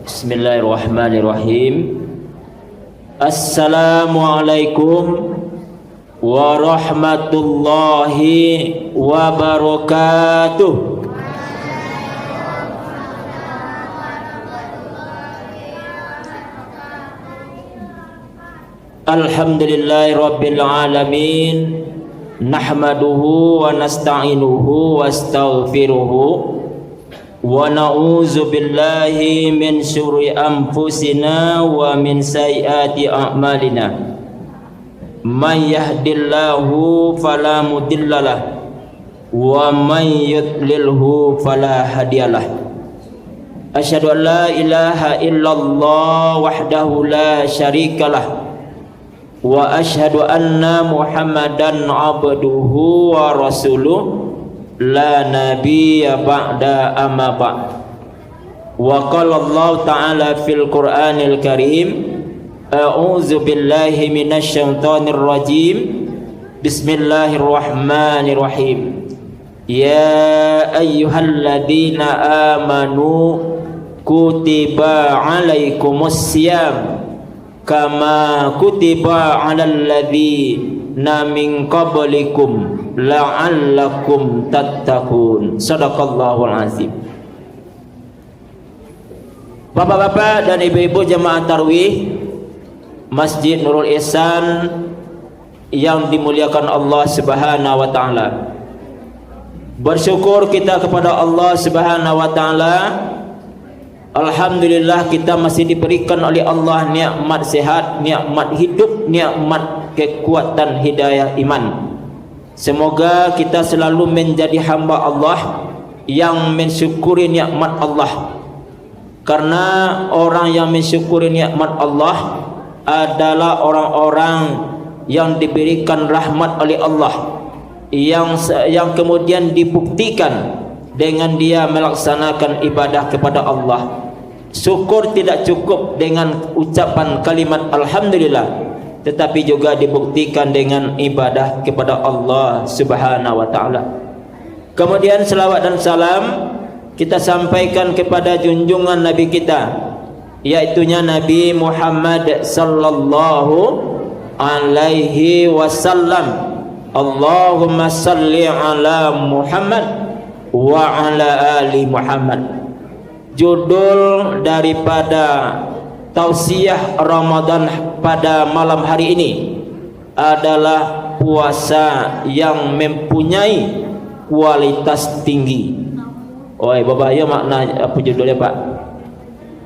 Bismillahirrahmanirrahim. Assalamualaikum warahmatullahi wabarakatuh. Alhamdulillahi rabbil alamin. Nahmaduhu wa nasta'inuhu wa astaghfiruhu wa na'udzu billahi min syururi anfusina wa min sayyiati a'malina. May yahdillahu fala mudhillalah wa may yudlilhu fala hadiyalah. Asyhadu an la ilaha illallah wahdahu la syarikalah wa asyhadu anna Muhammadan abduhu wa rasuluh la nabiyya ba'da amma ba'd. Wa qala Allah ta'ala fil Qur'anil Karim, a'udzu billahi minasy syaithanir rajim. Bismillahirrahmanirrahim. Ya ayyuhalladzina amanu kutiba 'alaikumus syiyam kama kutiba 'alal ladzina min qablikum la'allakum tattaqun. Shadaqallahul azim. Bapak-bapak dan ibu-ibu jemaah tarawih Masjid Nurul Ihsan yang dimuliakan Allah Subhanahu wa taala. Bersyukur kita kepada Allah Subhanahu wa taala. Alhamdulillah kita masih diberikan oleh Allah nikmat sehat, nikmat hidup, nikmat kekuatan hidayah iman. Semoga kita selalu menjadi hamba Allah yang mensyukuri nikmat Allah. Karena orang yang mensyukuri nikmat Allah adalah orang-orang yang diberikan rahmat oleh Allah, yang kemudian dibuktikan dengan dia melaksanakan ibadah kepada Allah. Syukur tidak cukup dengan ucapan kalimat alhamdulillah, tetapi juga dibuktikan dengan ibadah kepada Allah Subhanahu wa taala. Kemudian selawat dan salam kita sampaikan kepada junjungan Nabi kita, yaitunya Nabi Muhammad sallallahu alaihi wasallam. Allahumma salli ala Muhammad wa ala ali Muhammad. Judul daripada tausiah Ramadan pada malam hari ini adalah puasa yang mempunyai kualitas tinggi. Oi, Bapak, ya makna apa judulnya, Pak?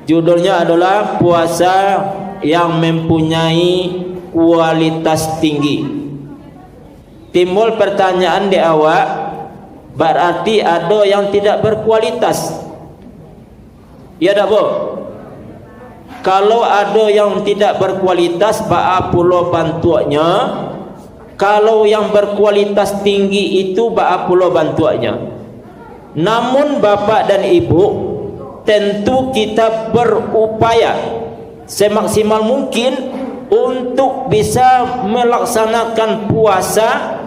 Judulnya adalah puasa yang mempunyai kualitas tinggi. Timbul pertanyaan di awak, berarti ada yang tidak berkualitas? Ya dah, Bu. Kalau ada yang tidak berkualitas, ba'a pula bantuannya. Kalau yang berkualitas tinggi itu, ba'a pula bantuannya. Namun Bapak dan Ibu, tentu kita berupaya semaksimal mungkin untuk bisa melaksanakan puasa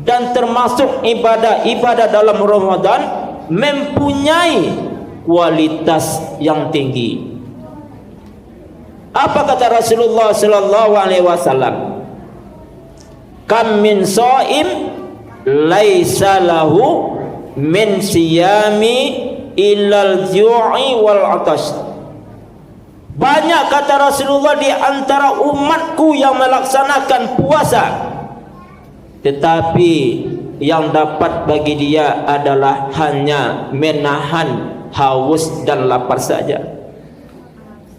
dan termasuk ibadah-ibadah dalam Ramadan mempunyai kualitas yang tinggi. Apa kata Rasulullah sallallahu alaihi wasallam? Kam min shaim laisa lahu min siyami illal ju'i wal atash. Banyak kata Rasulullah di antara umatku yang melaksanakan puasa, tetapi yang dapat bagi dia adalah hanya menahan haus dan lapar saja.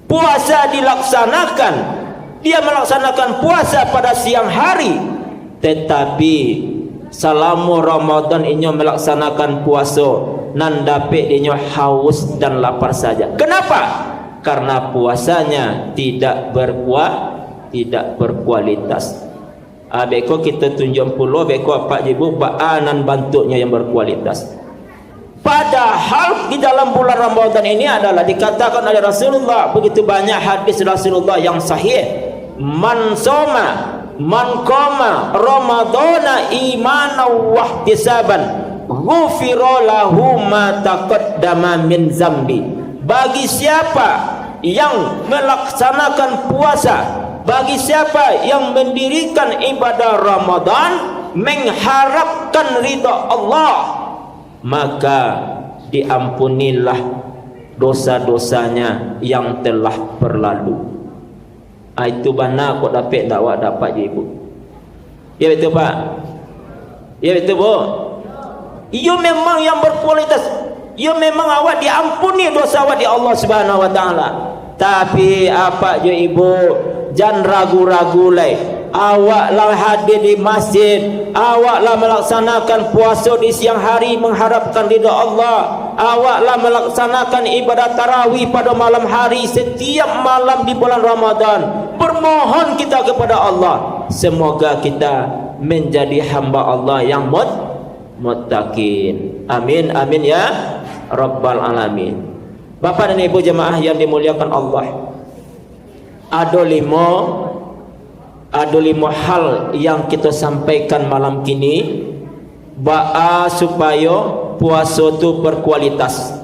Puasa dilaksanakan, dia melaksanakan puasa pada siang hari, tetapi selama Ramadan inyo melaksanakan puasa nan dapat inyo haus dan lapar saja. Kenapa? Karena puasanya tidak berkualitas. Beko kita tunjuk puluh, beko apa jibu baanan bantuknya yang berkualitas. Padahal di dalam bulan Ramadan ini adalah dikatakan oleh Rasulullah, begitu banyak hadis Rasulullah yang sahih. Man soma man qama ramadhana imanan wa ihtisaban ghufira lahu ma taqaddama min zambi. Bagi siapa yang melaksanakan puasa, bagi siapa yang mendirikan ibadah Ramadan mengharapkan ridha Allah, maka diampunilah dosa-dosanya yang telah berlalu. Itu mana kau dapat dakwah dapat je ibu. Ya betul Pak? Ya betul Bu? Ia memang yang berkualitas. Ia memang awak diampuni dosa awak di Allah Subhanahu wa taala. Tapi apa je ibu? Jangan ragu-ragu lai. Awaklah hadir di masjid, awaklah melaksanakan puasa di siang hari mengharapkan ridha Allah, awaklah melaksanakan ibadah tarawih pada malam hari setiap malam di bulan Ramadan. Bermohon kita kepada Allah, semoga kita menjadi hamba Allah yang muttaqin. Amin amin ya rabbal alamin. Bapak dan Ibu jemaah yang dimuliakan Allah, ada lima hal yang kita sampaikan malam kini supaya puasa itu berkualitas,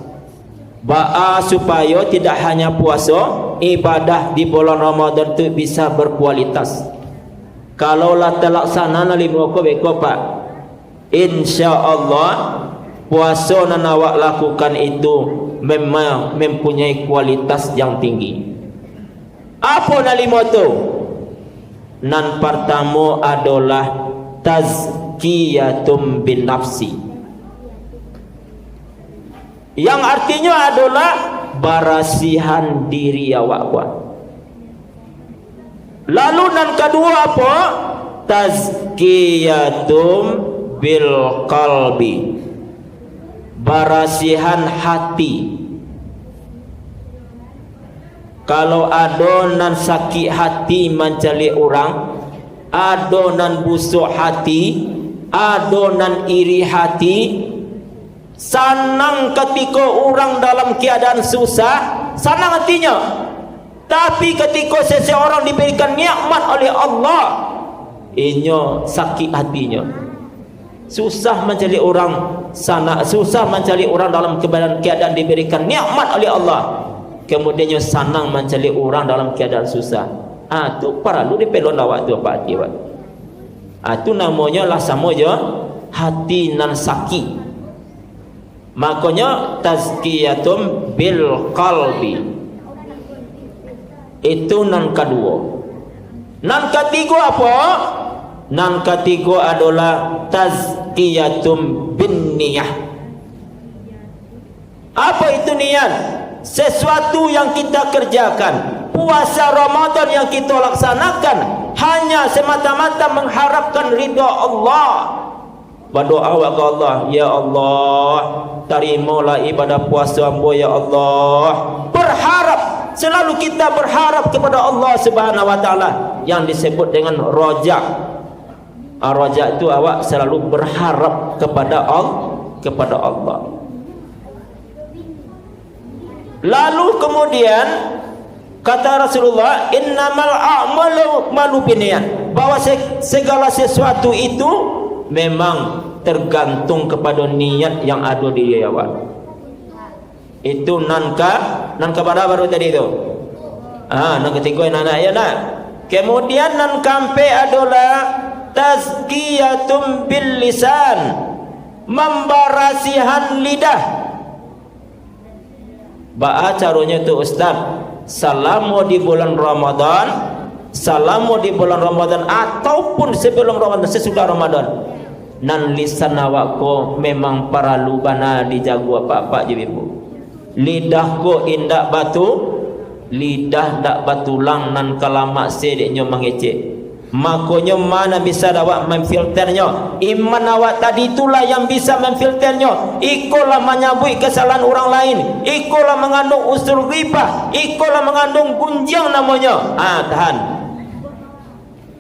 supaya tidak hanya puasa, ibadah di bulan Ramadan itu bisa berkualitas. Kalaulah terlaksana lima beko Pak, insya-Allah puasa yang awak lakukan itu memang mempunyai kualitas yang tinggi. Apa lima itu? Nan pertama adalah tazkiyatum bin nafsi, yang artinya adalah barasihan diri awak. Lalu nan kedua apa? Tazkiyatum bil qalbi, barasihan hati. Kalau ada nan sakit hati mencari orang, ada nan busuk hati, ada nan iri hati, senang ketika orang dalam keadaan susah, senang hatinya. Tapi ketika seseorang diberikan nikmat oleh Allah, inya sakit hatinya. Susah mencari orang, susah mencari orang dalam keadaan diberikan nikmat oleh Allah, kemudiannya senang mencari orang dalam keadaan susah. Tu perlu dipelon awak tu apa hati Pak. Tu namanya lah sama je hati nan sakit. Makanya tazkiyatum bil qalbi. Itu nan kedua. Nan ketiga apa? Nan ketiga adalah tazkiyatum bin niyah. Apa itu niat? Sesuatu yang kita kerjakan, puasa Ramadan yang kita laksanakan hanya semata-mata mengharapkan ridha Allah. Berdoa kepada Allah, ya Allah, terimalah ibadah puasa hamba ya Allah. Berharap, selalu kita berharap kepada Allah Subhanahu wa taala yang disebut dengan rojak. Rojak itu awak selalu berharap kepada Allah. Lalu kemudian kata Rasulullah, innamal a'malu binniyat, bahwa segala sesuatu itu memang tergantung kepada niat yang ada di diri awak. Itu nan kepada baru tadi itu. Nan ketiga anak ya nak. Kemudian nan kampe adalah tazkiyatum bil lisan, membarasihan lidah. Ba'a caranya tu Ustaz, selama di bulan Ramadan, ataupun sebelum Ramadan, sesudah Ramadan, nan lisan awak ko memang perlu bana dijaga apa-apa je ibu. Lidah ko indak batu, lidah dak batulang nan kalamak sedeknya mengecek. Makanya mana bisa awak memfilternya? Iman awak tadi itulah yang bisa memfilternya. Ikolah menyabui kesalahan orang lain, ikolah mengandung unsur ghibah, ikolah mengandung gunjang namanya. Tahan.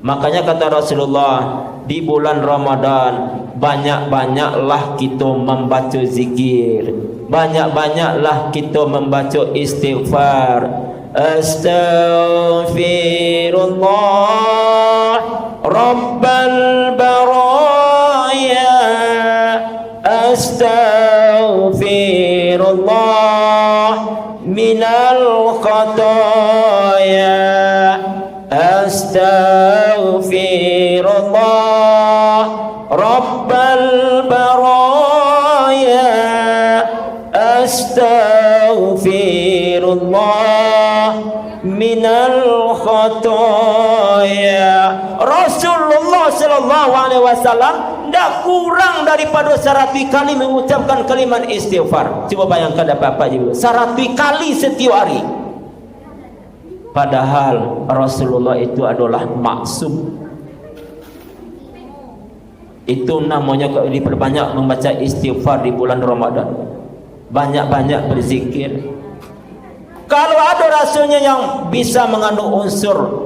Makanya kata Rasulullah, di bulan Ramadan banyak-banyaklah kita membaca zikir, banyak-banyaklah kita membaca istighfar. Astaghfirullah Rabbal baraya, astaghfirullah minal khataya, astaghfirullah Rabbal baraya, astaghfirullah minal khataya. Rasulullah sallallahu alaihi wasallam tidak kurang daripada 100 kali mengucapkan kalimat istighfar. Coba bayangkan apa-apa juga 100 kali setiap hari. Padahal Rasulullah itu adalah maksum. Itu namanya kalau diperbanyak membaca istighfar di bulan Ramadan, banyak-banyak berzikir. Kalau ada rasanya yang bisa mengandung unsur,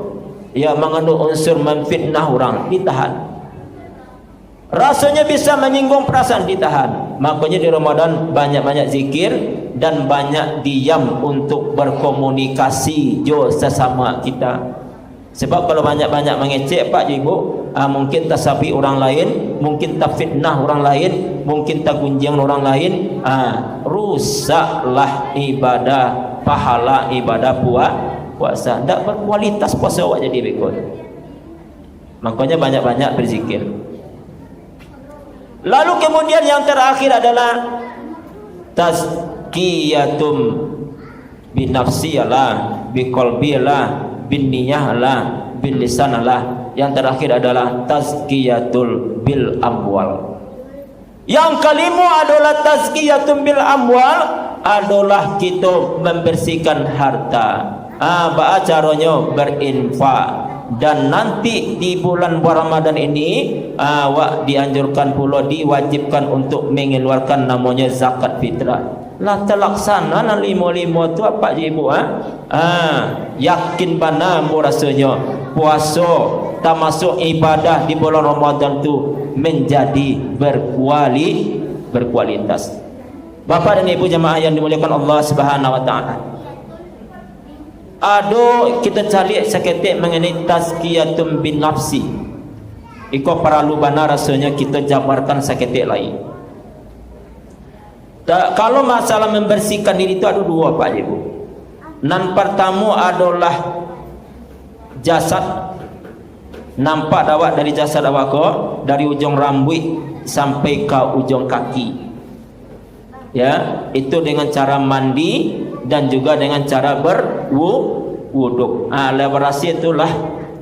ya mengandung unsur memfitnah orang, ditahan. Rasanya bisa menyinggung perasaan, ditahan. Makanya di Ramadan banyak-banyak zikir dan banyak diam untuk berkomunikasi jo sesama kita. Sebab kalau banyak-banyak mengecek Pak Ibu, mungkin tersapi orang lain, mungkin terfitnah orang lain, mungkin tergunjing orang lain, rusaklah ibadah, pahala ibadah puasa. Tak berkualitas puasa awak jadi berikut. Makanya banyak-banyak berzikir. Lalu kemudian yang terakhir adalah tazkiyatum binafsiyalah, biqalbiyalah, bin niyahlah, bin lisanlah. Yang terakhir adalah tazkiyatul bil amwal. Yang kelima adalah tazkiyatul bil amwal, adalah kita membersihkan harta. Apa caranya? Berinfak. Dan nanti di bulan Ramadan ini awak dianjurkan pula, diwajibkan untuk mengeluarkan namanya zakat fitrah. Lah terlaksana nan lima-lima tu apa je ibu? Yakin bana mu rasanya puasa termasuk ibadah di bulan Ramadan tu menjadi berkualitas. Bapak dan ibu jemaah yang dimuliakan Allah Subhanahu wa taala. Ado kita cari seketik mengenai tazkiyatun bin nafsi. Iko perlu bana rasanya kita jabarkan seketik lain. Kalau masalah membersihkan diri itu ada dua Pak Ibu. Nan pertama adalah jasad. Nampak awak dari jasad awak ko, dari ujung rambut sampai ke ujung kaki. Ya, itu dengan cara mandi dan juga dengan cara berwuduk. Leverasi itulah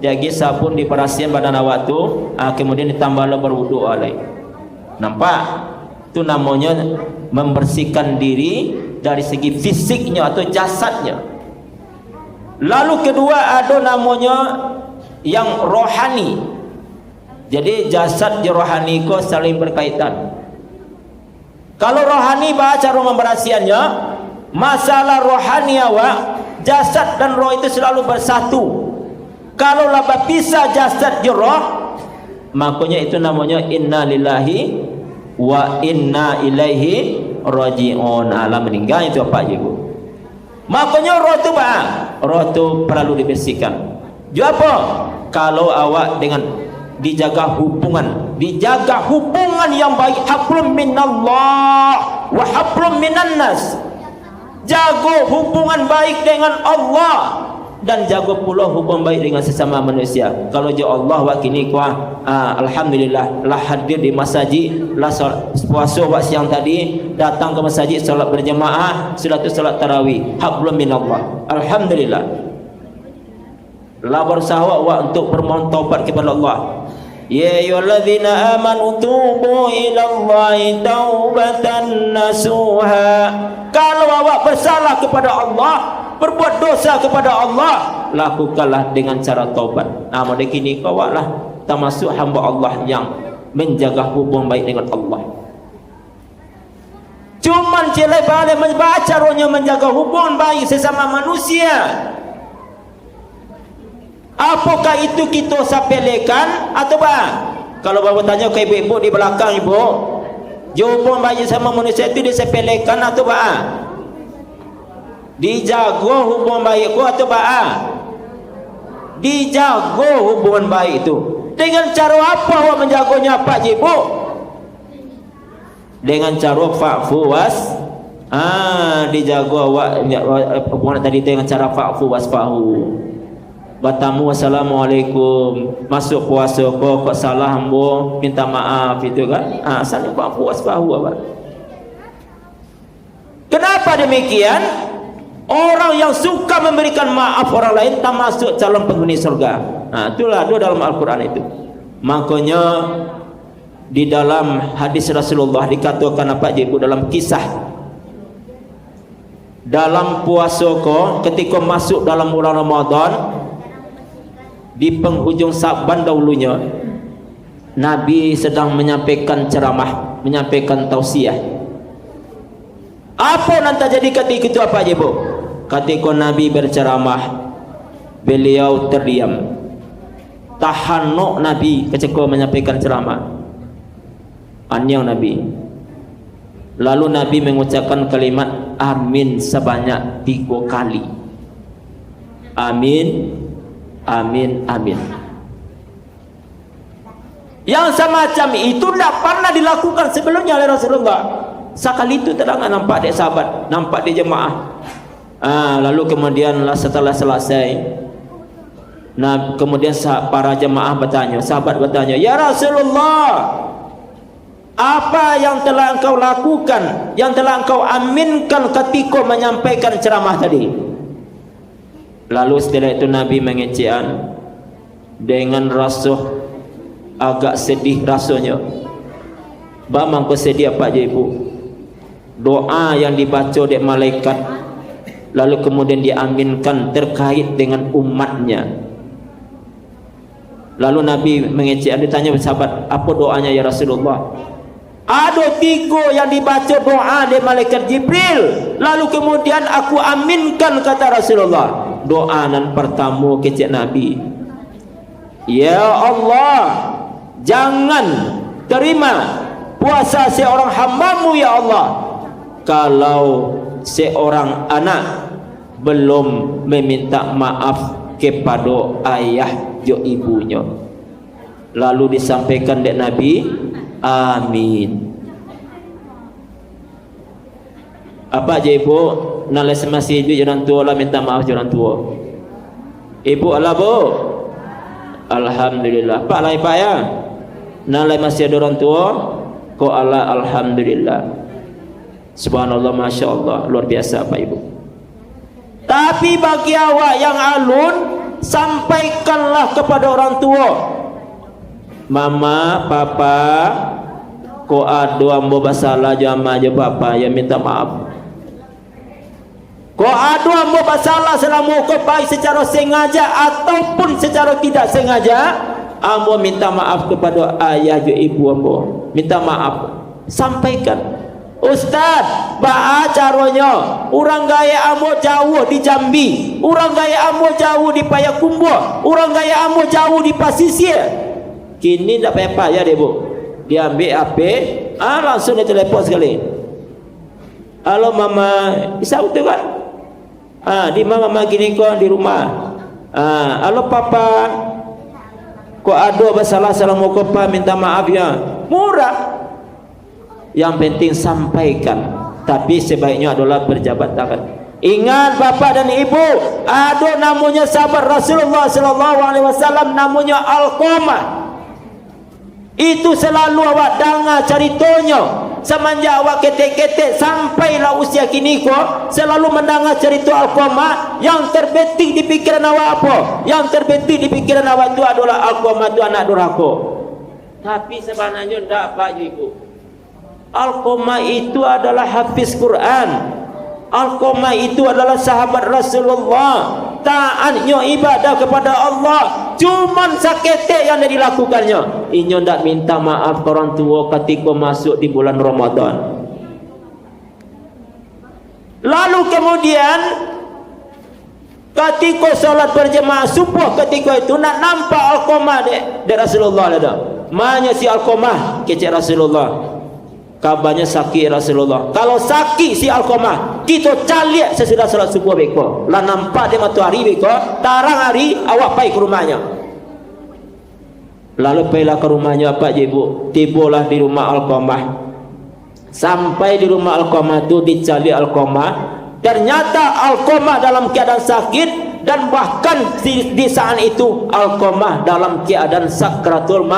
jadi sabun diperasian badan awak tu, kemudian ditambahlah berwuduk alai. Nampak? Itu namanya membersihkan diri dari segi fisiknya atau jasadnya. Lalu kedua ada namanya yang rohani. Jadi jasad dan rohani ko saling berkaitan. Kalau rohani baca rumah berasiannya, masalah rohani awak, jasad dan roh itu selalu bersatu. Kalau laba pisah jasad dan roh, makanya itu namanya inna lillahi wa inna ilaihi raji'un. Meninggal itu apa Ibu? Makanya roh itu roh itu perlu dibersihkan. Juga apa? Kalau awak dengan dijaga hubungan yang baik, hablum minallah wa hablum minan nas. Jaga hubungan baik dengan Allah dan jaga pula hubungan baik dengan sesama manusia. Kalau je Allah wa kini kuah, alhamdulillah lah hadir di masjid, lah puasa wak siang tadi, datang ke masjid salat berjemaah, salat tarawih, hablum minallah. Alhamdulillah. Lah berusaha wak untuk bermohon taubat kepada Allah. Ya ayyuhalladzina amanu tubu ilallahi taubatan nasuha. Kalau awak bersalah kepada Allah, berbuat dosa kepada Allah, lakukanlah dengan cara taubat. Maka kini kau lah termasuk hamba Allah yang menjaga hubungan baik dengan Allah. Cuman celai balik membaca rohnya menjaga hubungan baik sesama manusia. Apakah itu kita sepelekan atau apa? Kalau bapak tanya ke ibu-ibu di belakang ibu, jumpa bayi sama manusia itu disepelekan atau apa? Dijaga hubungan baik itu atau apa? Dijaga hubungan baik itu. Dengan cara apa awak menjaganya Pak Ibu? Dengan cara fa'fu was dijaga awak hubungan tadi dengan cara fa'fu wasfahu. Bertamu assalamualaikum, masuk puasa kok salah hamba minta maaf itu kan. Saling fa'fu wasfahu apa? Kenapa demikian? Orang yang suka memberikan maaf orang lain tak masuk calon penghuni surga. Itulah dalam Al-Quran itu. Makanya di dalam hadis Rasulullah dikatakan apa Ibu dalam kisah dalam puasa ko ketika masuk dalam bulan Ramadan di penghujung Sa'ban dahulunya Nabi sedang menyampaikan ceramah, menyampaikan tausiah. Apa nanti jadi ketika itu apa Ibu? Ketika Nabi berceramah, beliau terdiam. Tahanuk Nabi ketika menyampaikan ceramah. Anyang Nabi. Lalu Nabi mengucapkan kalimat amin sebanyak 3 kali. Amin, amin, amin. Yang semacam itu tidak pernah dilakukan sebelumnya oleh Rasulullah. Sekali itu tidak nampak di sahabat, nampak di jemaah. Lalu kemudian setelah selesai, kemudian para jemaah bertanya, sahabat bertanya, ya Rasulullah, apa yang telah engkau lakukan, yang telah engkau aminkan ketika menyampaikan ceramah tadi? Lalu setelah itu Nabi mengecehan dengan rasa agak sedih rasanya. Bang kau sedih apa je Ibu? Doa yang dibaca oleh malaikat lalu kemudian diaminkan terkait dengan umatnya. Lalu Nabi mengecek, ditanya sahabat, apa doanya ya Rasulullah? Ada 3 yang dibaca doa dari malaikat Jibril, lalu kemudian aku aminkan kata Rasulullah. Doa yang pertama kecek Nabi, ya Allah, jangan terima puasa seorang hambamu ya Allah kalau seorang anak belum meminta maaf kepada ayah jo ibunya. Lalu disampaikan oleh Nabi, amin. Apa je Ibu? Nalai semasa hidup orang tua lah minta maaf orang tua. Ibu Allah Bu, alhamdulillah. Pak lah Pak ya. Nalai masih ada orang tua, ko Allah alhamdulillah. Subhanallah, masya Allah, luar biasa Pak Ibu. Tapi bagi awak yang alun, sampaikanlah kepada orang tua, mama, papa, ko ado ambo basalah jama je bapa yang minta maaf. Ko ado ambo basalah selama ko baik secara sengaja ataupun secara tidak sengaja, ambo minta maaf kepada ayah je ibu ambo. Minta maaf, sampaikan. Ustaz, baa caranya orang gaya ambo jauh di Jambi, orang gaya ambo jauh di Payakumbuh, orang gaya ambo jauh di Pasisir. Kini tak payah deh Bu, dia ambil HP, langsung dia telepon sekali. Halo mama, bisa betul kan? Di mama gini kok di rumah. Halo papa, kok ada masalah salamu kopa minta maaf ya. Murah. Yang penting sampaikan, tapi sebaiknya adalah berjabat tangan. Ingat bapak dan ibu, ada namanya sahabat Rasulullah sallallahu alaihi wasallam namanya Alqamah. Itu selalu awak dengar ceritanya semenjak awak ketek-ketek sampailah usia kini kok selalu mendengar cerita Alqamah. Yang terbetik di pikiran awak apa? Yang terbetik di pikiran awak itu adalah Alqamah itu anak durhaka. Tapi sebenarnya tidak Pak Ibu. Alqamah itu adalah hafiz Quran. Alqamah itu adalah sahabat Rasulullah. Taatnya ibadah kepada Allah cuman saketek yang dilakukannya. Inyo ndak minta maaf ke orang tua ketika masuk di bulan Ramadan. Lalu kemudian Ketika solat berjemaah subuh ketika itu nak nampak Alqamah dek Rasulullah ada. Mana si Alqamah kecek Rasulullah. Kabarnya sakit Rasulullah. Kalau sakit si Alqamah, kita caliak sesudah solat subuh beko. Lah nampak dia matahari beko, tarang hari awak pai ke rumahnya. Lalu pergilah ke rumahnya Pak Ibu. Tibalah di rumah Alqamah. Sampai di rumah Alqamah itu dicari Alqamah. Ternyata Alqamah dalam keadaan sakit, dan bahkan di saat itu Alqamah dalam keadaan sakratul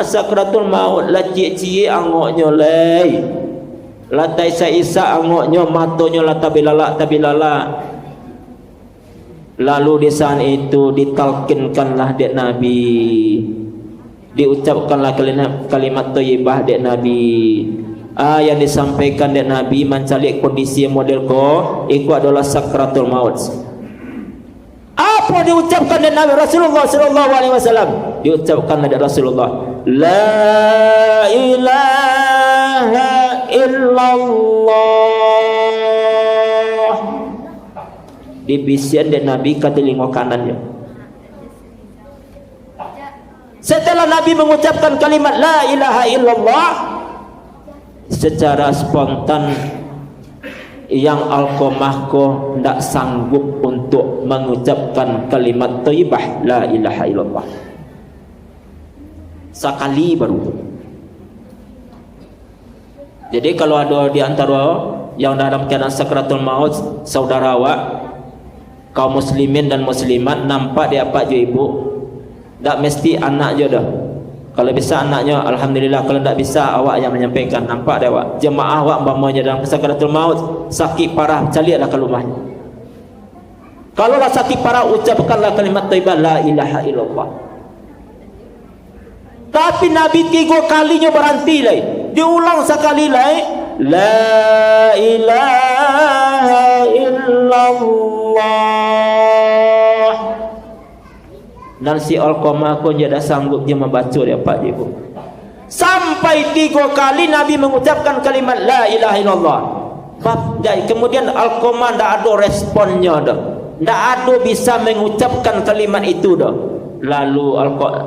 sakratul maut. La cik-cik angoknya lei. La taisa-isa angoknya, matonya la tabilala. Lalu di saat itu ditalkinkanlah dek Nabi, diucapkanlah kalimat thayyibah dek Nabi. Yang disampaikan dek Nabi mencari kondisi model itu adalah sakratul maut. Apa diucapkan dek Nabi Rasulullah sallallahu alaihi wasallam? Diucapkan dek Rasulullah, la ilaha illallah. Dibisian dek Nabi ke telinga kanannya. Setelah Nabi mengucapkan kalimat la ilaha illallah, secara spontan yang Alqamah ko tidak sanggup untuk mengucapkan kalimat thayyibah la ilaha illallah sekali baru. Jadi kalau ada di antara yang dalam keadaan sakratul maut, saudara awak kaum muslimin dan muslimat nampak dia apa je ibu, tak mesti anak je dah. Kalau bisa anaknya alhamdulillah, kalau tak bisa awak yang menyampaikan. Nampak dia awak jemaah awak umpamanya dalam sakratul maut sakit parah, caliaklah ke rumahnya. Kalau lah sakit parah, ucapkanlah kalimat thayyibah la ilaha illallah. Tapi Nabi 3 kalinya berhenti lagi, diulang sekali lagi la ilaha illallah. Dan si Alqamah pun dia dah sanggup dia membaca dia Pak Ibu. Sampai 3 kali Nabi mengucapkan kalimat la ilaha illallah. Kemudian Alqamah tak ada responnya dah. Tak ada bisa mengucapkan kalimat itu dah. Lalu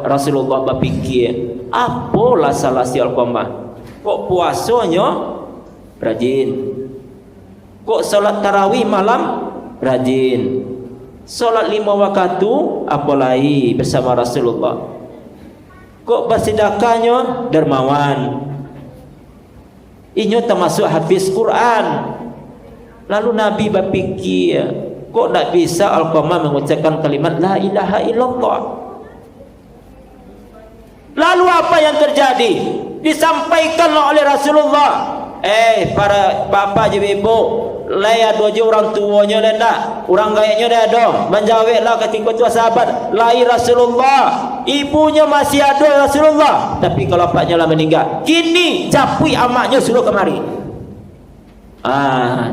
Rasulullah berfikir, apalah salah si Alqamah? Kok puasanya rajin? Kok salat tarawih malam rajin? Solat 5 waktu apalagi bersama Rasulullah. Kok bersedekahnya dermawan. Ini termasuk hafiz Quran. Lalu Nabi berfikir, kok tak bisa Alqamah mengucapkan kalimat la ilaha illallah? Lalu apa yang terjadi? Disampaikan oleh Rasulullah, para bapak ibu, laya dojo orang tuanya dah tak, orang gayanya dah ada. Menjawablah ketika tu sahabat, lai Rasulullah, ibunya masih ada Rasulullah, tapi kalau bapaknya lah meninggal. Kini capui amaknya suruh kemari.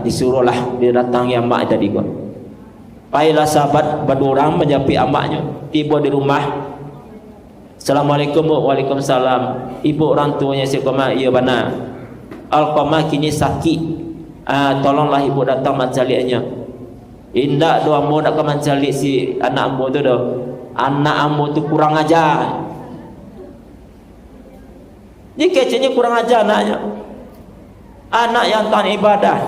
Disuruhlah dia datangi amak tadi kau. Pailah sahabat berdua menjapui amaknya, tiba di rumah. Assalamualaikum bu. Waalaikumsalam. Ibu orang tuanya si Alqamah, iya benar. Alqamah kini sakit. Tolonglah ibu datang mencarinya. Indak doa ambo nak mencari si anak ambo tu dah. Anak ambo tu kurang ajar. Ni kecenya kurang ajar anaknya. Anak yang tak ibadah.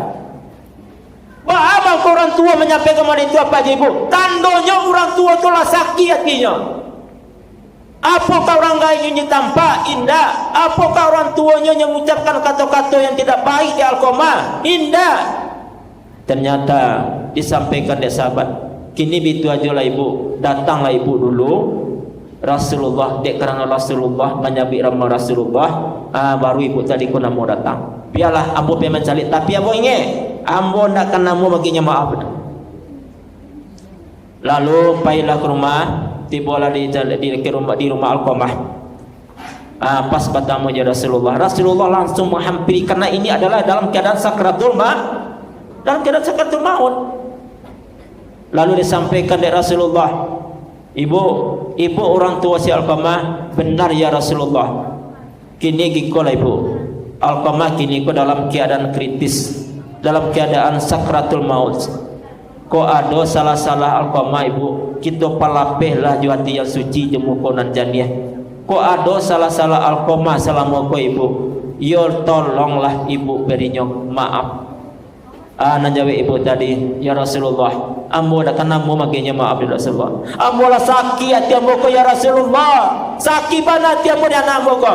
Abang orang tua menyampaikan kepada itu apa je ibu? Tandanya orang tua tu lah sakit hatinya. Apakah orang gayanya tampak indah? Apakah orang tuanya yang mengucapkan kata-kata yang tidak baik di Alqamah? Indah. Ternyata disampaikan oleh sahabat, kini begitu ajalah ibu, datanglah ibu dulu. Rasulullah, dek kerana Rasulullah menyabik ramah Rasulullah, baru ibu tadi kau nak mau datang. Biarlah ambo memang cari, tapi ambo ingat ambo nak kena mau baginya maaf. Lalu pergilah ke rumah. Tibalah di rumah Alqamah. Pas bertemu je Rasulullah. Rasulullah langsung menghampiri, karena ini adalah dalam keadaan sakratul maut. Lalu disampaikan dari Rasulullah, ibu orang tua si Alqamah, benar ya Rasulullah. Kini gikolah ibu Alqamah kini ko dalam keadaan kritis, dalam keadaan sakratul maut. Ko ada salah-salah Alqamah ibu, kita palapih lah juati yang suci jemuko nan janiah. Ko ada salah-salah Alqamah selama ko ibu, yo tolonglah ibu berinya maaf. Najawe ibu tadi, ya Rasulullah, ambo dah kena ambo makanya maaf ya Rasulullah. Ambo lah sakit hati ambo ko ya Rasulullah. Sakit bana hati ambo dan ambo ko.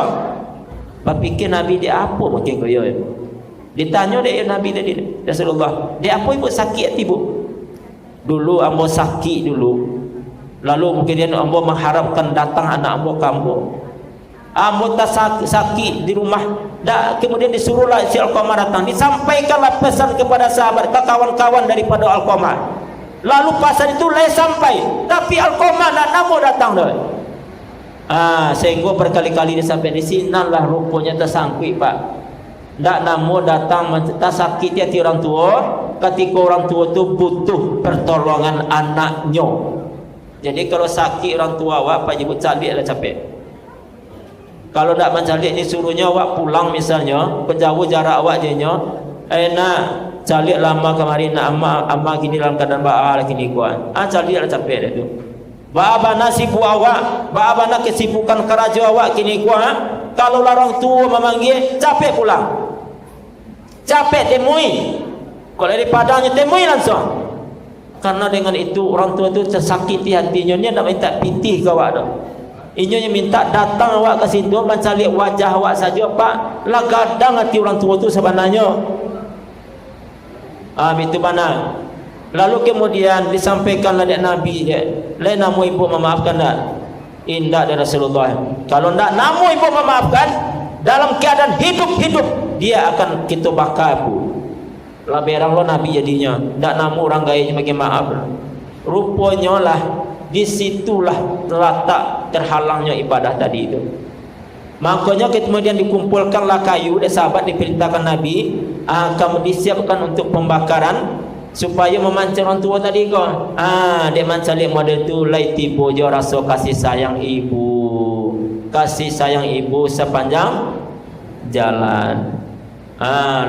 Papikir Nabi dia apa makin ko yo. Ditanya dia Nabi tadi, Rasulullah, dia apa ibu sakit hati ibu? Dulu ambo sakit dulu. Lalu mungkin dia ambo mengharapkan datang anak ambo ke ambo. Ambo tak sakit di rumah. Kemudian disuruhlah si Alqamah datang. Disampaikanlah pesan kepada sahabat, kawan-kawan daripada Alqamah. Lalu pesan itu leh sampai, tapi Alqamah nak namo datang dah. Sehingga berkali-kali dia sampai di sini lah rupanya tersangkut pak. Tak namo datang tak sakit hati orang tua ketika orang tua tu butuh pertolongan anaknya. Jadi kalau sakit orang tua awak pak jemput calik lah capek. Kalau tak mencalik ni suruhnya awak pulang misalnya, penjauh jarak awak je nya. Nak calik lama kemarin nak amma gini dalam keadaan ba'a lagi ni kuan. Calik lah capek dah tu. Ba'a sibuk awak, ba'a kesibukan kerja awak kini kuan. Kalau orang tua memanggil, capek pulang. Capek temui. Kalau dari Padangnya temui langsung. Karena dengan itu orang tua tu tersakiti hatinya, dia nak minta pitih ke awak dah. Inya minta datang awak ke situ mencari wajah awak saja pak. Lah gadang hati orang tua tu sebenarnya. Itu mana. Lalu kemudian disampaikanlah dari Nabi dia. Lain namu ibu memaafkan tak? Indah dari Rasulullah. Kalau tak namu ibu memaafkan, dalam keadaan hidup dia akan kita bakar bu. Lah berang lo Nabi jadinya. Tak namu orang gayanya bagi maaf. Rupanya lah disitulah terletak terhalangnya ibadah tadi itu. Makanya kemudian dikumpulkanlah kayu dan sahabat diperintahkan Nabi kamu disiapkan untuk pembakaran supaya memancing orang tua tadi kau. Dia mencari model tu laiti bojo rasa kasih sayang ibu sepanjang jalan.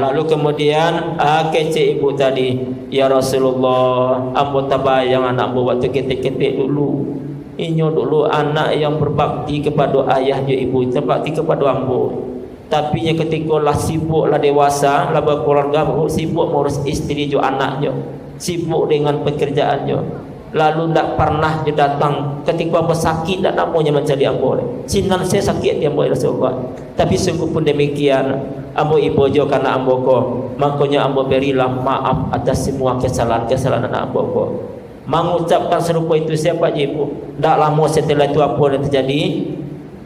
Lalu kemudian kece ibu tadi, ya Rasulullah, ambo tabayang anak ambo waktu ketik-ketik dulu. Inyo dulu anak yang berbakti kepada ayahnya ibu, berbakti kepada ambo. Tapi ketika lah sibuk lah dewasa, lah berkeluarga, sibuk mengurus isteri jo anaknya, sibuk dengan pekerjaannya. Lalu tak pernah dia datang ketika ambo sakit, tak namanya mencari ambo. Sinan saya sakit dia ambo Rasulullah. Tapi sungguh pun demikian, ambo ibu jo karena ambo ko, makanya ambo berilah maaf atas semua kesalahan-kesalahan anak ambo ko. Mengucapkan serupa itu siapa je ibu? Tak lama setelah itu apa yang terjadi?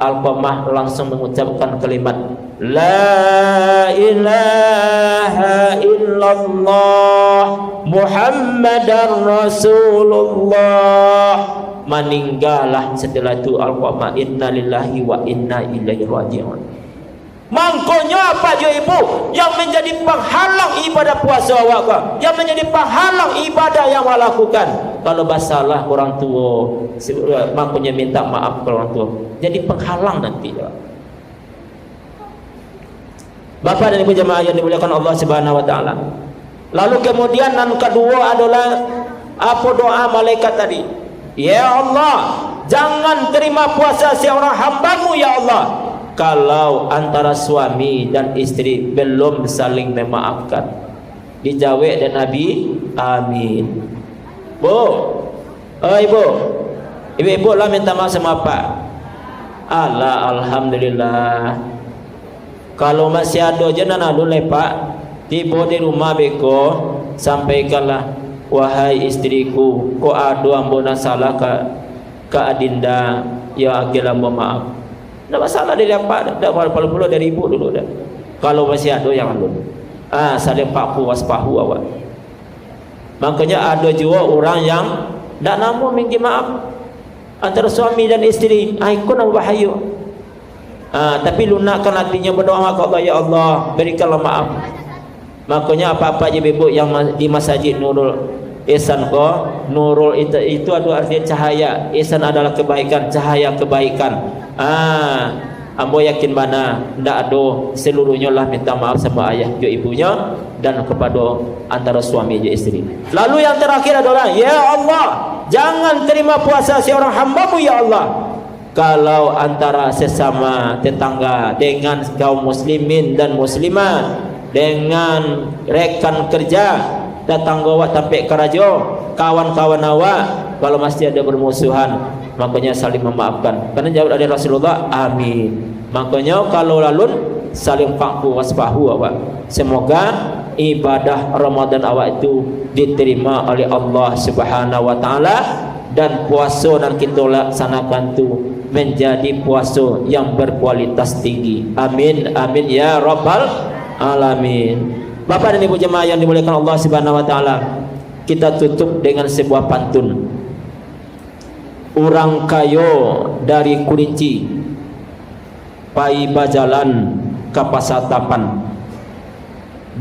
Alqamah langsung mengucapkan kalimat La ilaha illallah Muhammadar Rasulullah. Meninggallah setelah itu Alqamah, inna lillahi wa inna ilaihi raji'un. Mangkonya apa je ibu yang menjadi penghalang ibadah puasa awak, yang menjadi penghalang ibadah yang awak lakukan. Kalau basalah orang tua, mangkonya minta maaf ke orang tua, jadi penghalang nanti. Bapak dan ibu jemaah yang dimuliakan Allah Subhanahu wa taala. Lalu kemudian yang kedua adalah apa doa malaikat tadi? Ya Allah, jangan terima puasa seorang hamba-Mu ya Allah kalau antara suami dan istri belum saling memaafkan. Dijawab dan Nabi, amin. Bu, ibu lah minta maaf sama Pak. Alhamdulillah. Kalau masih ada je nana dulu Pak, tiba di rumah beko, sampaikanlah, wahai istriku, ko ado ambo na salah ke adinda, ya agil ambo maaf. Tak masalah dia dapat, tak perlu dari ibu dulu dah. Kalau masih ada yang lalu, saling waspahu awak. Makanya ada juga orang yang tak namu minta maaf antara suami dan isteri. Ikut nama bahaya. Tapi lunakkan hatinya, berdoa kepada Allah, ya Allah berikanlah maaf. Makanya apa-apa je ibu yang di masjid Nurul Ihsan ko, Nurul itu ada artinya cahaya. Ihsan adalah kebaikan, cahaya kebaikan. Ambo yakin mana ndak ada seluruhnya lah minta maaf sama ayah dan ibunya dan kepada antara suami dan isteri. Lalu yang terakhir adalah, ya Allah, jangan terima puasa seorang hamba-Mu ya Allah kalau antara sesama tetangga dengan kaum muslimin dan muslimat, dengan rekan kerja, tetangga awak sampai keraja, kawan-kawan awak, kalau masih ada bermusuhan, makanya saling memaafkan. Karena jawab dari Rasulullah, amin. Makanya kalau lalun saling fa'fu wasfahu awak. Semoga ibadah Ramadan awak itu diterima oleh Allah Subhanahu wa taala, dan puasa dan kita laksanakan tu menjadi puasa yang berkualitas tinggi. Amin amin ya rabbal alamin. Bapak dan Ibu jemaah yang dimuliakan Allah Subhanahu wa taala, kita tutup dengan sebuah pantun. Orang kayo dari Kurinci pai bajalan ke Pasatapan,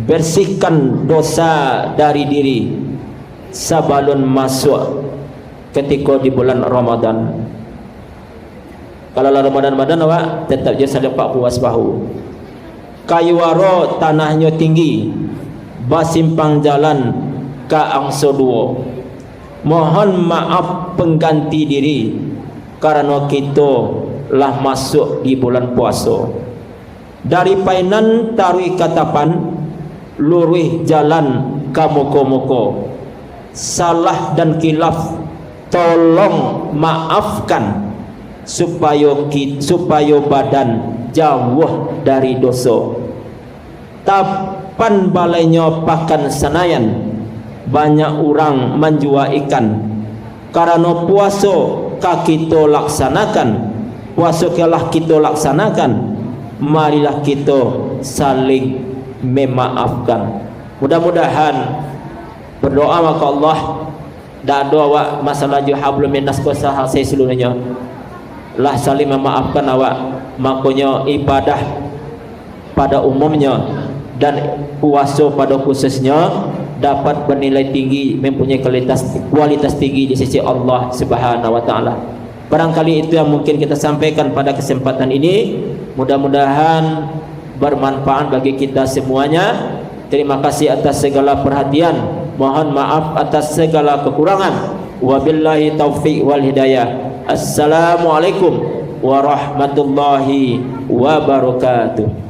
bersihkan dosa dari diri sebelum masuk ketika di bulan Ramadan. Kalau Ramadan awak tetap je saling pak puas bahu. Kayu waro tanahnya tinggi, basimpang jalan ke angso duo. Mohon maaf pengganti diri karena kita lah masuk di bulan puasa. Dari painan tarui katapan, lurih jalan ke moko-moko. Salah dan khilaf tolong maafkan, supaya badan jauh dari dosa. Tapan balainya pakan senayan, banyak orang menjual ikan. Karena puasa kita laksanakan, puasa kalah kita laksanakan, marilah kita saling memaafkan. Mudah-mudahan berdoa maka Allah dak ada awak masalah ju hablum minas kuasa saya seluruhnya lah saling memaafkan awak. Makanya ibadah pada umumnya dan puasa pada khususnya dapat bernilai tinggi, mempunyai kualitas tinggi di sisi Allah Subhanahu wa taala. Barangkali itu yang mungkin kita sampaikan pada kesempatan ini. Mudah-mudahan bermanfaat bagi kita semuanya. Terima kasih atas segala perhatian. Mohon maaf atas segala kekurangan. Wabillahi taufiq wal hidayah. Assalamualaikum warahmatullahi wabarakatuh.